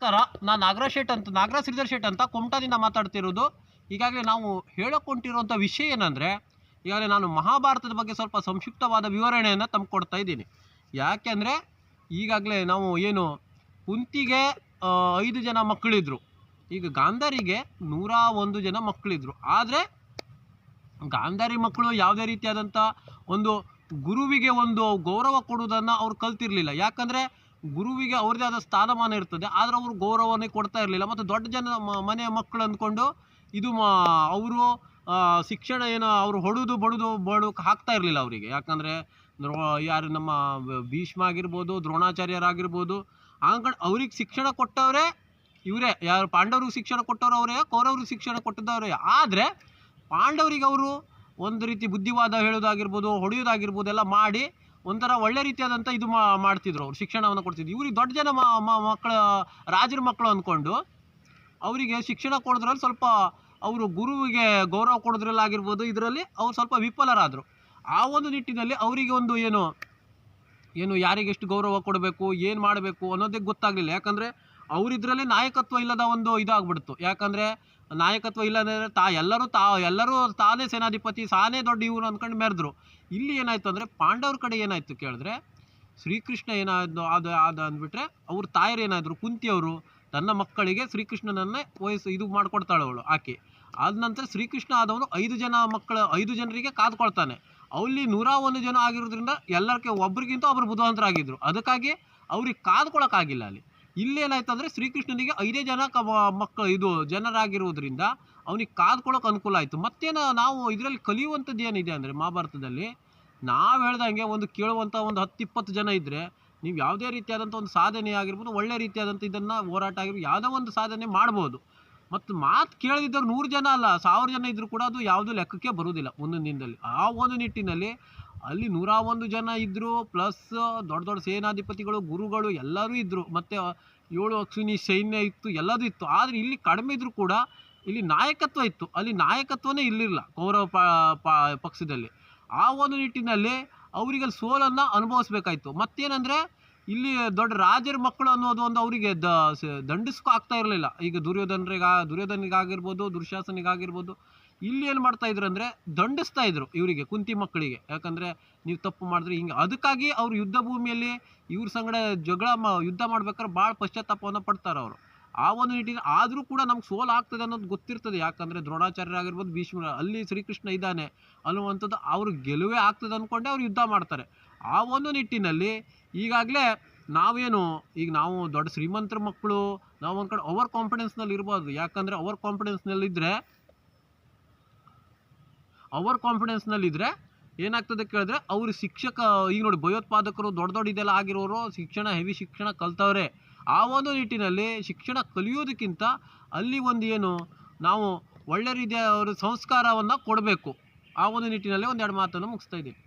ನಮಸ್ಕಾರ. ನಾನು ನಾಗರಾಜ್ ಶ್ರೀಧರ್ ಶೆಟ್ ಅಂತ ಕುಮಟಾದಿಂದ ಮಾತಾಡ್ತಿರೋದು. ಈಗಾಗಲೇ ನಾವು ಹೇಳಕೊಂಡಿರುವಂಥ ವಿಷಯ ಏನಂದರೆ, ಈಗಾಗಲೇ ನಾನು ಮಹಾಭಾರತದ ಬಗ್ಗೆ ಸ್ವಲ್ಪ ಸಂಕ್ಷಿಪ್ತವಾದ ವಿವರಣೆಯನ್ನು ತಮಗೆ ಕೊಡ್ತಾ ಇದ್ದೀನಿ. ಯಾಕೆಂದರೆ ಈಗಾಗಲೇ ನಾವು ಏನು ಕುಂತಿಗೆ 5 ಜನ ಮಕ್ಕಳಿದ್ರು, ಈಗ ಗಾಂಧಾರಿಗೆ 101 ಜನ ಮಕ್ಕಳಿದ್ರು. ಆದರೆ ಗಾಂಧಾರಿ ಮಕ್ಕಳು ಯಾವುದೇ ರೀತಿಯಾದಂಥ ಒಂದು ಗುರುವಿಗೆ ಒಂದು ಗೌರವ ಕೊಡುವುದನ್ನು ಅವ್ರು ಕಲ್ತಿರಲಿಲ್ಲ. ಯಾಕಂದರೆ ಗುರುವಿಗೆ ಅವ್ರದ್ದೇ ಆದ ಸ್ಥಾನಮಾನ ಇರ್ತದೆ, ಆದರೆ ಅವರು ಗೌರವನೇ ಕೊಡ್ತಾ ಇರಲಿಲ್ಲ. ಮತ್ತು ದೊಡ್ಡ ಜನ ಮನೆಯ ಮಕ್ಕಳು ಅಂದ್ಕೊಂಡು ಇದು ಅವರು ಶಿಕ್ಷಣ ಏನು ಅವರು ಬಡು ಹಾಕ್ತಾ ಇರಲಿಲ್ಲ ಅವರಿಗೆ. ಯಾಕಂದರೆ ಯಾರು ನಮ್ಮ ಭೀಷ್ಮ ಆಗಿರ್ಬೋದು, ದ್ರೋಣಾಚಾರ್ಯರಾಗಿರ್ಬೋದು, ಅಂದ್ಕೊಂಡು ಅವ್ರಿಗೆ ಶಿಕ್ಷಣ ಕೊಟ್ಟವರೇ ಇವರೇ. ಯಾರು ಪಾಂಡವ್ರಿಗೆ ಶಿಕ್ಷಣ ಕೊಟ್ಟವ್ರು ಅವರೇ, ಕೌರವ್ರಿಗೆ ಶಿಕ್ಷಣ ಕೊಟ್ಟಿದ್ದವರೇ. ಆದರೆ ಪಾಂಡವರಿಗೆ ಅವರು ಒಂದು ರೀತಿ ಬುದ್ಧಿವಾದ ಹೇಳೋದಾಗಿರ್ಬೋದು, ಹೊಡೆಯೋದಾಗಿರ್ಬೋದು ಎಲ್ಲ ಮಾಡಿ ಒಂಥರ ಒಳ್ಳೆ ರೀತಿಯಾದಂಥ ಇದು ಮಾಡ್ತಿದ್ರು, ಅವ್ರು ಶಿಕ್ಷಣವನ್ನು ಕೊಡ್ತಿದ್ರು. ಇವ್ರಿಗೆ ದೊಡ್ಡ ಜನ ಮಕ್ಕಳು, ರಾಜರ ಮಕ್ಕಳು ಅಂದ್ಕೊಂಡು ಅವರಿಗೆ ಶಿಕ್ಷಣ ಕೊಡೋದ್ರಲ್ಲಿ ಸ್ವಲ್ಪ ಅವರು ಗುರುವಿಗೆ ಗೌರವ ಕೊಡೋದ್ರಲ್ಲಾಗಿರ್ಬೋದು, ಇದರಲ್ಲಿ ಅವ್ರು ಸ್ವಲ್ಪ ವಿಫಲರಾದರು. ಆ ಒಂದು ನಿಟ್ಟಿನಲ್ಲಿ ಅವರಿಗೆ ಒಂದು ಏನು ಯಾರಿಗೆಷ್ಟು ಗೌರವ ಕೊಡಬೇಕು, ಏನು ಮಾಡಬೇಕು ಅನ್ನೋದೇ ಗೊತ್ತಾಗಲಿಲ್ಲ. ಯಾಕಂದರೆ ಅವರಿದ್ರಲ್ಲಿ ನಾಯಕತ್ವ ಇಲ್ಲದ ಒಂದು ಇದಾಗ್ಬಿಡ್ತು. ಯಾಕಂದರೆ ನಾಯಕತ್ವ ಇಲ್ಲಂದರೆ ಎಲ್ಲರೂ ತಾನೇ ಸೇನಾಧಿಪತಿ, ತಾನೇ ದೊಡ್ಡ ಇವರು ಅಂದ್ಕೊಂಡು ಮೆರೆದ್ರು. ಇಲ್ಲಿ ಏನಾಯಿತು ಅಂದರೆ ಪಾಂಡವ್ರ ಕಡೆ ಏನಾಯಿತು ಕೇಳಿದ್ರೆ, ಶ್ರೀಕೃಷ್ಣ ಏನಾದ ಅಂದ್ಬಿಟ್ರೆ ಅವ್ರ ತಾಯರು ಏನಾದರು ಕುಂತಿಯವರು ತನ್ನ ಮಕ್ಕಳಿಗೆ ಶ್ರೀಕೃಷ್ಣನನ್ನೇ ಇದು ಮಾಡಿಕೊಡ್ತಾಳೆ ಅವಳು ಆಕೆ. ಆದ ನಂತರ ಶ್ರೀಕೃಷ್ಣ ಆದವನು 5 ಜನರಿಗೆ ಕಾದ್ಕೊಳ್ತಾನೆ. ಅಲ್ಲಿ 101 ಜನ ಆಗಿರೋದ್ರಿಂದ ಎಲ್ಲರಿಗೆ ಒಬ್ರಿಗಿಂತ ಒಬ್ರು ಬುದ್ಧಿವಂತರಾಗಿದ್ದರು. ಅದಕ್ಕಾಗಿ ಅವ್ರಿಗೆ ಕಾದ್ಕೊಳಕ್ಕಾಗಿಲ್ಲ. ಇಲ್ಲೇನಾಯ್ತು ಅಂದರೆ ಶ್ರೀಕೃಷ್ಣನಿಗೆ 5 ಜನ ಜನರಾಗಿರೋದ್ರಿಂದ ಅವನಿಗೆ ಕಾದ್ಕೊಳ್ಳೋಕೆ ಅನುಕೂಲ ಆಯಿತು. ಮತ್ತೇನು ನಾವು ಇದರಲ್ಲಿ ಕಲಿಯುವಂಥದ್ದು ಏನಿದೆ ಅಂದರೆ, ಮಹಾಭಾರತದಲ್ಲಿ ನಾವು ಹೇಳ್ದಂಗೆ ಒಂದು ಕೇಳುವಂಥ ಒಂದು 10-20 ಜನ ಇದ್ದರೆ ನೀವು ಯಾವುದೇ ರೀತಿಯಾದಂಥ ಒಂದು ಸಾಧನೆ ಆಗಿರ್ಬೋದು, ಒಳ್ಳೆ ರೀತಿಯಾದಂಥ ಇದನ್ನು ಹೋರಾಟ ಆಗಿರ್ಬೋದು, ಯಾವುದೋ ಒಂದು ಸಾಧನೆ ಮಾಡ್ಬೋದು. ಮತ್ತು ಮಾತು ಕೇಳದಿದ್ದವ್ರು 100 ಜನ ಅಲ್ಲ, 1000 ಜನ ಇದ್ದರೂ ಕೂಡ ಅದು ಯಾವುದೂ ಲೆಕ್ಕಕ್ಕೆ ಬರುವುದಿಲ್ಲ ಮುಂದಿನ ದಿನದಲ್ಲಿ. ಆ ಒಂದು ನಿಟ್ಟಿನಲ್ಲಿ ಅಲ್ಲಿ 101 ಜನ ಇದ್ದರು, ಪ್ಲಸ್ ದೊಡ್ಡ ಸೇನಾಧಿಪತಿಗಳು, ಗುರುಗಳು ಎಲ್ಲರೂ ಇದ್ದರು. ಮತ್ತು 7 ಅಕ್ಷಿಣಿ ಸೈನ್ಯ ಇತ್ತು, ಎಲ್ಲದೂ ಇತ್ತು. ಆದರೆ ಇಲ್ಲಿ ಕಡಿಮೆ ಇದ್ದರೂ ಕೂಡ ಇಲ್ಲಿ ನಾಯಕತ್ವ ಇತ್ತು. ಅಲ್ಲಿ ನಾಯಕತ್ವನೇ ಇರಲಿಲ್ಲ ಕೌರವ ಪಕ್ಷದಲ್ಲಿ. ಆ ಒಂದು ನಿಟ್ಟಿನಲ್ಲಿ ಅವರಿಗೆ ಸೋಲನ್ನು ಅನುಭವಿಸ್ಬೇಕಾಯ್ತು. ಮತ್ತೇನೆಂದರೆ ಇಲ್ಲಿ ದೊಡ್ಡ ರಾಜರ ಮಕ್ಕಳು ಅನ್ನೋದು ಒಂದು ಅವರಿಗೆ ದಂಡಿಸ್ಕೊ ಆಗ್ತಾ ಇರಲಿಲ್ಲ. ಈಗ ದುರ್ಯೋಧನಿಗಾಗಿರ್ಬೋದು, ದುಶ್ಯಾಸನಿಗಾಗಿರ್ಬೋದು, ಇಲ್ಲಿ ಏನು ಮಾಡ್ತಾಯಿದ್ರು ಅಂದರೆ ದಂಡಿಸ್ತಾ ಇದ್ರು ಇವರಿಗೆ, ಕುಂತಿ ಮಕ್ಕಳಿಗೆ. ಯಾಕಂದರೆ ನೀವು ತಪ್ಪು ಮಾಡಿದ್ರೆ ಹಿಂಗೆ. ಅದಕ್ಕಾಗಿ ಅವರು ಯುದ್ಧ ಭೂಮಿಯಲ್ಲಿ ಇವ್ರ ಸಂಗಡ ಯುದ್ಧ ಮಾಡ್ಬೇಕಾದ್ರೆ ಭಾಳ ಪಶ್ಚಾತ್ತಾಪವನ್ನು ಪಡ್ತಾರೆ ಅವರು. ಆ ಒಂದು ನಿಟ್ಟಿನ ಆದರೂ ಕೂಡ ನಮ್ಗೆ ಸೋಲು ಆಗ್ತದೆ ಅನ್ನೋದು ಗೊತ್ತಿರ್ತದೆ. ಯಾಕಂದರೆ ದ್ರೋಣಾಚಾರ್ಯರಾಗಿರ್ಬೋದು, ಭೀಷ್ಮರ, ಅಲ್ಲಿ ಶ್ರೀಕೃಷ್ಣ ಇದ್ದಾನೆ ಅನ್ನುವಂಥದ್ದು ಅವ್ರು ಗೆಲುವೇ ಆಗ್ತದೆ ಅಂದ್ಕೊಂಡೆ ಅವ್ರು ಯುದ್ಧ ಮಾಡ್ತಾರೆ. ಆ ಒಂದು ನಿಟ್ಟಿನಲ್ಲಿ ಈಗಾಗಲೇ ನಾವು ದೊಡ್ಡ ಶ್ರೀಮಂತರ ಮಕ್ಕಳು, ನಾವು ಒಂದು ಕಡೆ ಓವರ್ ಕಾನ್ಫಿಡೆನ್ಸ್ನಲ್ಲಿ ಇರ್ಬೋದು. ಯಾಕಂದರೆ ಓವರ್ ಕಾನ್ಫಿಡೆನ್ಸ್ನಲ್ಲಿದ್ದರೆ ಏನಾಗ್ತದೆ ಕೇಳಿದ್ರೆ ಅವರು ಈಗ ನೋಡಿ ಭಯೋತ್ಪಾದಕರು ದೊಡ್ಡ ಇದೆಲ್ಲ ಆಗಿರೋರು ಹೆವಿ ಶಿಕ್ಷಣ ಕಲ್ತವ್ರೆ. ಆ ಒಂದು ನಿಟ್ಟಿನಲ್ಲಿ ಶಿಕ್ಷಣ ಕಲಿಯೋದಕ್ಕಿಂತ ಅಲ್ಲಿ ನಾವು ಒಳ್ಳೆ ರೀತಿಯ ಸಂಸ್ಕಾರವನ್ನು ಕೊಡಬೇಕು. ಆ ಒಂದು ನಿಟ್ಟಿನಲ್ಲಿ 1-2 ಮಾತನ್ನು ಮುಗಿಸ್ತಾ ಇದ್ದೀನಿ.